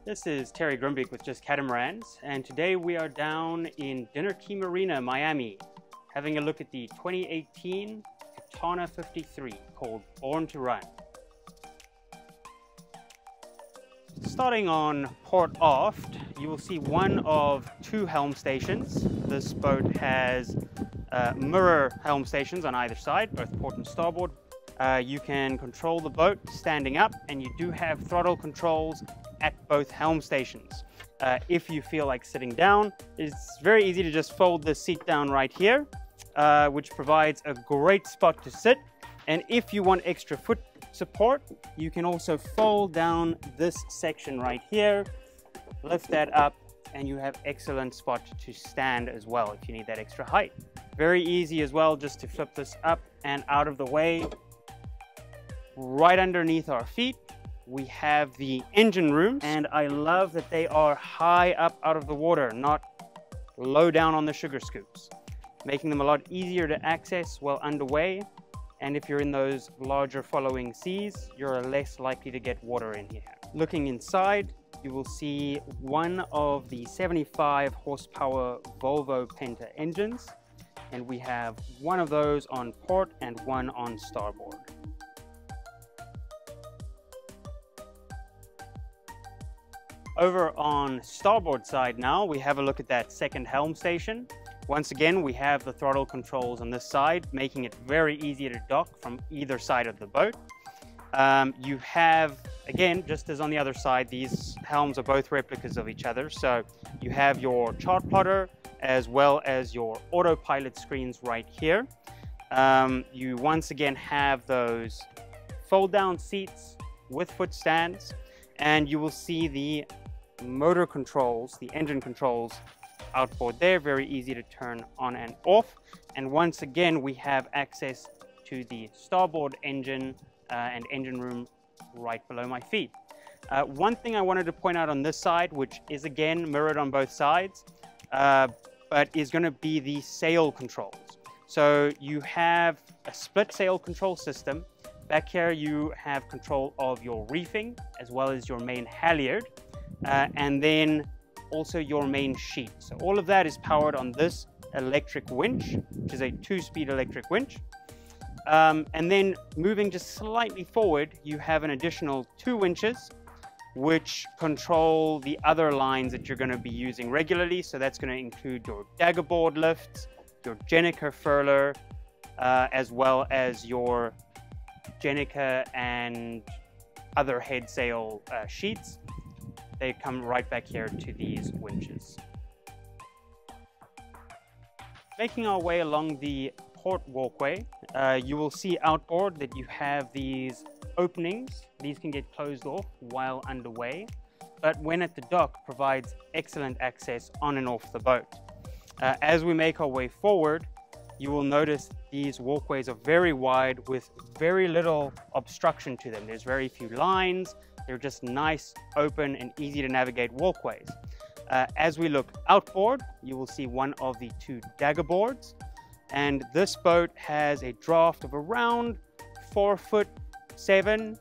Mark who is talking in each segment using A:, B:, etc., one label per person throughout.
A: This is Terry Grimbeek with Just Catamarans, and today we are down in Dinner Key Marina, Miami, having a look at the 2018 Catana 53 called Born to Run. Starting on port aft, you will see one of two helm stations. This boat has mirror helm stations on either side, both port and starboard. You can control the boat standing up, and you do have throttle controls at both helm stations. If you feel like sitting down, it's very easy to just fold the seat down right here, which provides a great spot to sit. And if you want extra foot support, you can also fold down this section right here, lift that up, and you have excellent spot to stand as well if you need that extra height. Very easy as well, just to flip this up and out of the way. Right underneath our feet, we have the engine rooms, and I love that they are high up out of the water, not low down on the sugar scoops, making them a lot easier to access while underway. And if you're in those larger following seas, you're less likely to get water in here. Looking inside, you will see one of the 75 horsepower Volvo Penta engines, and we have one of those on port and one on starboard. Over on starboard side now, we have a look at that second helm station. Once again, we have the throttle controls on this side, making it very easy to dock from either side of the boat. You have, again, just as on the other side, these helms are both replicas of each other. So you have your chart plotter as well as your autopilot screens right here. You once again have those fold down seats with foot stands, and you will see the motor controls, the engine controls outboard there, very easy to turn on and off. And once again, we have access to the starboard engine and engine room right below my feet. One thing I wanted to point out on this side, which is again mirrored on both sides, but is going to be the sail controls. So you have a split sail control system. Back here you have control of your reefing as well as your main halyard, and then also your main sheet. So all of that is powered on this electric winch, which is a 2-speed electric winch. And then moving just slightly forward, you have an additional 2 winches which control the other lines that you're going to be using regularly. So that's going to include your daggerboard lifts, your Jenica furler, as well as your Jenica and other head sail sheets. They come right back here to these winches. Making our way along the port walkway, you will see outboard that you have these openings. These can get closed off while underway, but when at the dock provides excellent access on and off the boat. As we make our way forward, you will notice these walkways are very wide with very little obstruction to them. There's very few lines. They're just nice, open, and easy to navigate walkways. As we look outboard, you will see one of the 2 daggerboards. And this boat has a draft of around 4'7"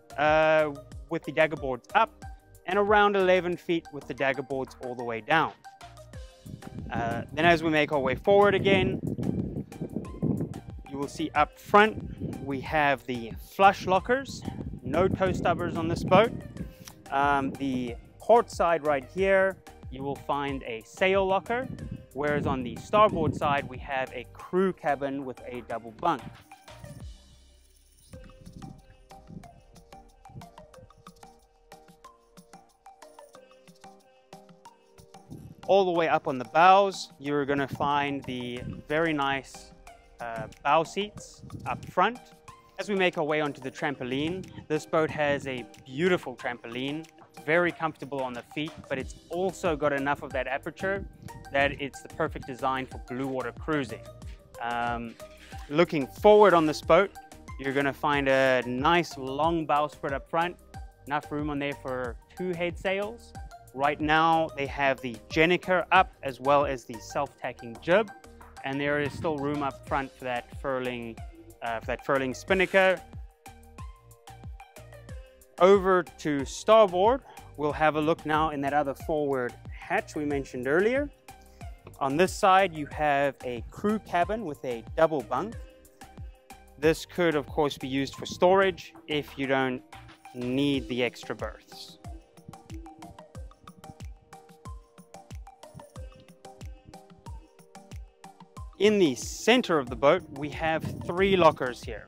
A: with the daggerboards up, and around 11 feet with the daggerboards all the way down. Then as we make our way forward again, you will see up front we have the flush lockers. No toe stubbers on this boat. The port side right here, you will find a sail locker, whereas on the starboard side we have a crew cabin with a double bunk. All the way up on the bows, you're going to find the very nice bow seats up front. As we make our way onto the trampoline, this boat has a beautiful trampoline, very comfortable on the feet, but it's also got enough of that aperture that it's the perfect design for blue water cruising. Looking forward on this boat, you're going to find a nice long bowsprit up front, enough room on there for 2 head sails. Right now they have the Jenica up as well as the self-tacking jib, and there is still room up front for that furling spinnaker. Over to starboard, we'll have a look now in that other forward hatch we mentioned earlier. On this side, you have a crew cabin with a double bunk. This could, of course, be used for storage if you don't need the extra berths. In the center of the boat, we have 3 lockers here.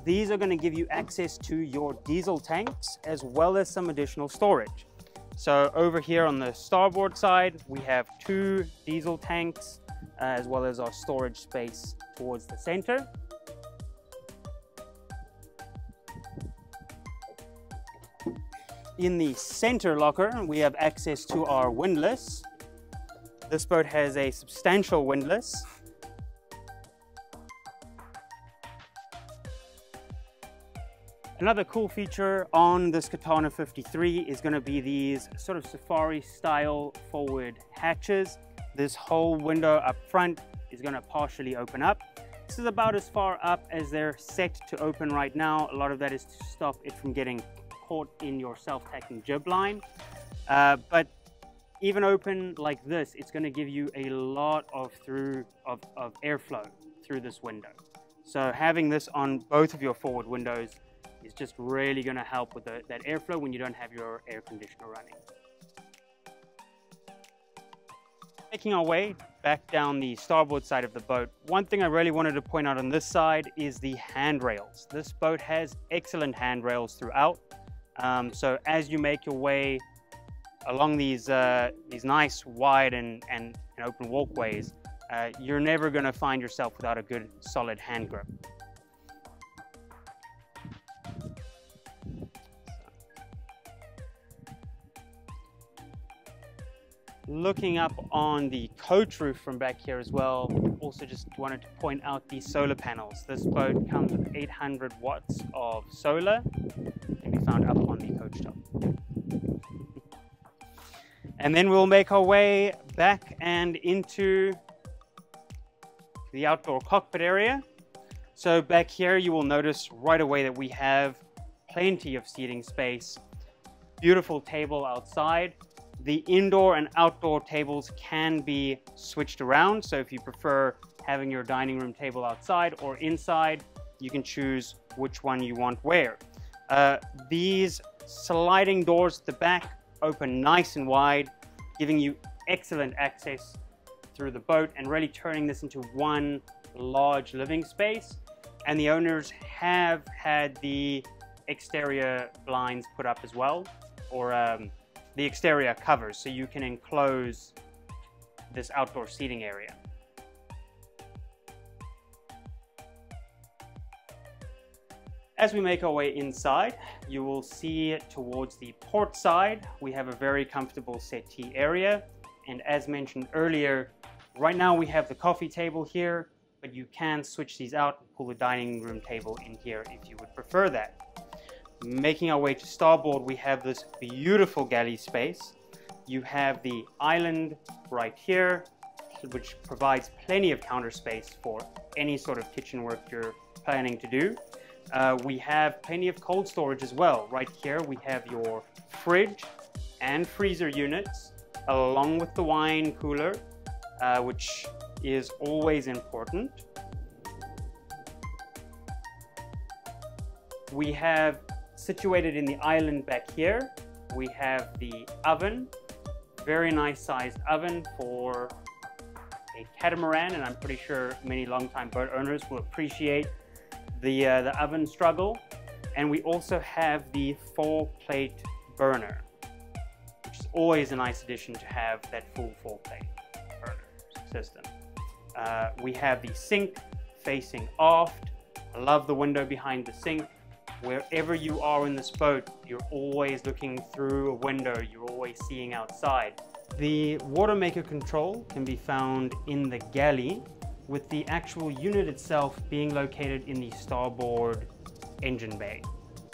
A: These are going to give you access to your diesel tanks as well as some additional storage. So over here on the starboard side, we have 2 diesel tanks as well as our storage space towards the center. In the center locker, we have access to our windlass. This boat has a substantial windlass. Another cool feature on this Catana 53 is going to be these sort of safari style forward hatches. This whole window up front is going to partially open up. This is about as far up as they're set to open right now. A lot of that is to stop it from getting caught in your self-tacking jib line. But even open like this, it's going to give you a lot of airflow through this window. So having this on both of your forward windows is just really going to help with that airflow when you don't have your air conditioner running. Making our way back down the starboard side of the boat, one thing I really wanted to point out on this side is the handrails. This boat has excellent handrails throughout. So as you make your way along these nice wide and open walkways, you're never going to find yourself without a good solid hand grip. Looking up on the coach roof from back here as well, also just wanted to point out the solar panels. This boat comes with 800 watts of solar, can be found up on the coach top. And then we'll make our way back and into the outdoor cockpit area. So back here you will notice right away that we have plenty of seating space, beautiful table outside. The indoor and outdoor tables can be switched around. So if you prefer having your dining room table outside or inside, you can choose which one you want where. These sliding doors at the back open nice and wide, giving you excellent access through the boat and really turning this into one large living space. And the owners have had the exterior blinds put up as well, or the exterior covers, so you can enclose this outdoor seating area. As we make our way inside, you will see towards the port side, we have a very comfortable settee area. And as mentioned earlier, right now we have the coffee table here, but you can switch these out and pull the dining room table in here if you would prefer that. Making our way to starboard, we have this beautiful galley space. You have the island right here, which provides plenty of counter space for any sort of kitchen work you're planning to do. We have plenty of cold storage as well. Right here we have your fridge and freezer units along with the wine cooler, which is always important. We have situated in the island back here, we have the oven, very nice sized oven for a catamaran, and I'm pretty sure many longtime boat owners will appreciate the oven struggle. And we also have the 4-plate burner, which is always a nice addition to have that full 4-plate burner system. We have the sink facing aft. I love the window behind the sink. Wherever you are in this boat, you're always looking through a window, you're always seeing outside. The water maker control can be found in the galley, with the actual unit itself being located in the starboard engine bay.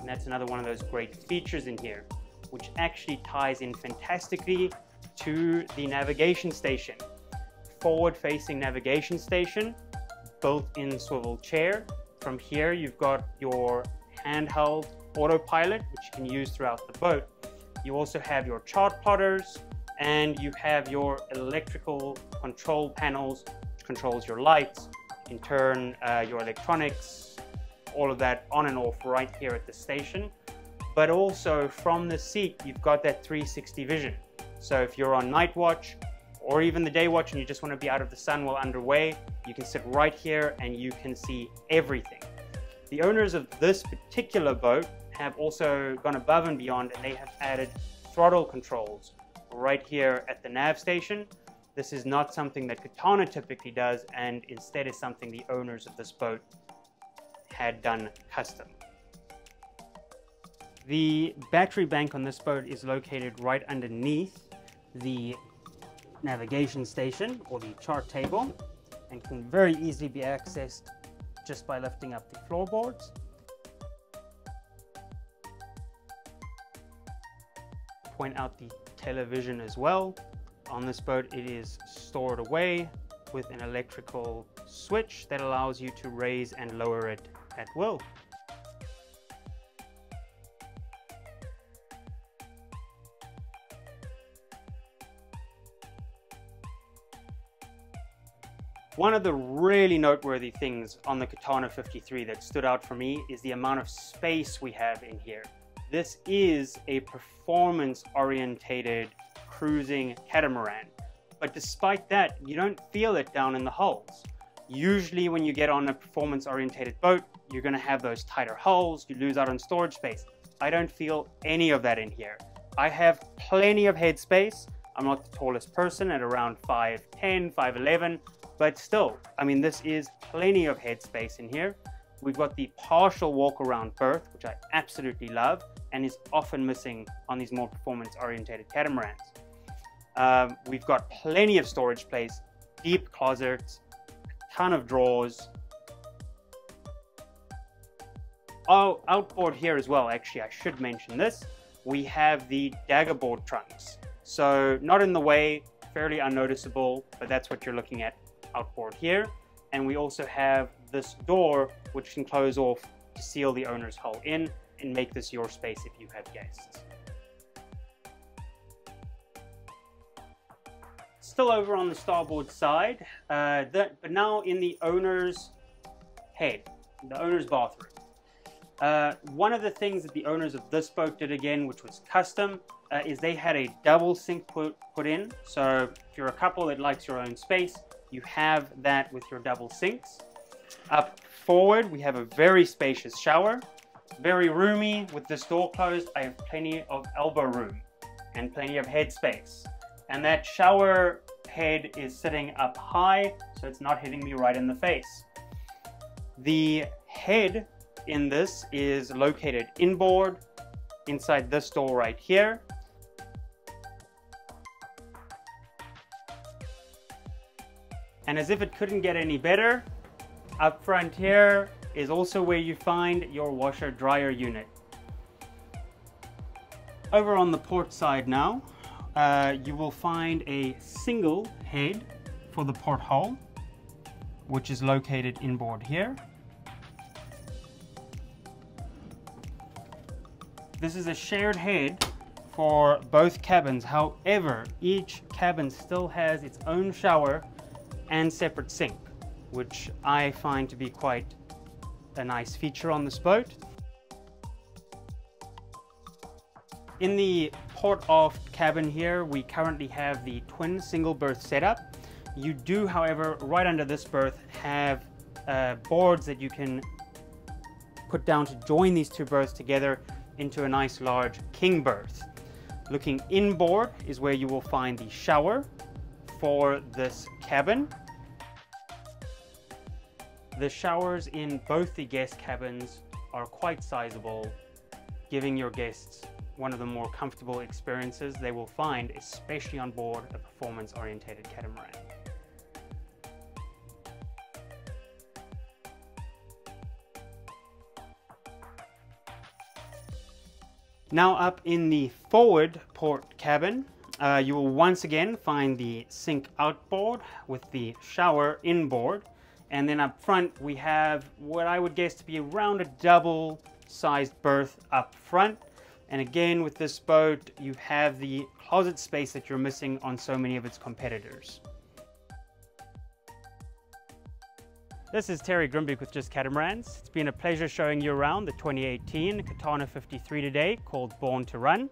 A: And that's another one of those great features in here, which actually ties in fantastically to the navigation station. Forward-facing navigation station, built-in swivel chair. From here, you've got your handheld autopilot, which you can use throughout the boat. You also have your chart plotters, and you have your electrical control panels, which controls your lights, in turn your electronics, all of that on and off right here at the station. But also from the seat, you've got that 360 vision. So if you're on night watch or even the day watch and you just want to be out of the sun while underway, you can sit right here and you can see everything. The owners of this particular boat have also gone above and beyond, and they have added throttle controls right here at the nav station. This is not something that Catana typically does, and instead is something the owners of this boat had done custom. The battery bank on this boat is located right underneath the navigation station or the chart table, and can very easily be accessed just by lifting up the floorboards. Point out the television as well. On this boat, it is stored away with an electrical switch that allows you to raise and lower it at will. One of the really noteworthy things on the Catana 53 that stood out for me is the amount of space we have in here. This is a performance-orientated cruising catamaran, but despite that, you don't feel it down in the hulls. Usually when you get on a performance-orientated boat, you're going to have those tighter hulls, you lose out on storage space. I don't feel any of that in here. I have plenty of headspace. I'm not the tallest person at around 5'10", 5'11", but still, I mean, this is plenty of headspace in here. We've got the partial walk-around berth, which I absolutely love and is often missing on these more performance-orientated catamarans. We've got plenty of storage space, deep closets, a ton of drawers. Oh, outboard here as well, actually, I should mention this. We have the daggerboard trunks. So not in the way, fairly unnoticeable, but that's what you're looking at outboard here. And we also have this door which can close off to seal the owner's hull in and make this your space if you have guests. Still over on the starboard side, but now in the owner's head, the owner's bathroom. One of the things that the owners of this boat did again, which was custom, is they had a double sink put in. So if you're a couple that likes your own space, you have that with your double sinks. Up forward, we have a very spacious shower, very roomy. With this door closed, I have plenty of elbow room and plenty of head space. And that shower head is sitting up high, so it's not hitting me right in the face. The head in this is located inboard, inside this door right here. And as if it couldn't get any better, up front here is also where you find your washer dryer unit. Over on the port side now, you will find a single head for the porthole, which is located inboard here. This is a shared head for both cabins. However, each cabin still has its own shower and separate sink, which I find to be quite a nice feature on this boat. In the port aft cabin here, we currently have the twin single berth setup. You do, however, right under this berth have boards that you can put down to join these two berths together into a nice large king berth. Looking inboard is where you will find the shower for this cabin. The showers in both the guest cabins are quite sizable, giving your guests one of the more comfortable experiences they will find, especially on board a performance-oriented catamaran. Now up in the forward port cabin, you will once again find the sink outboard with the shower inboard. And then up front, we have what I would guess to be around a double-sized berth up front. And again, with this boat, you have the closet space that you're missing on so many of its competitors. This is Terry Grimbeek with Just Catamarans. It's been a pleasure showing you around the 2018 Catana 53 today, called Born to Run.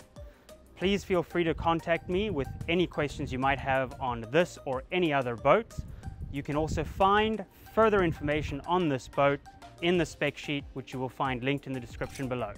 A: Please feel free to contact me with any questions you might have on this or any other boat. You can also find further information on this boat in the spec sheet, which you will find linked in the description below.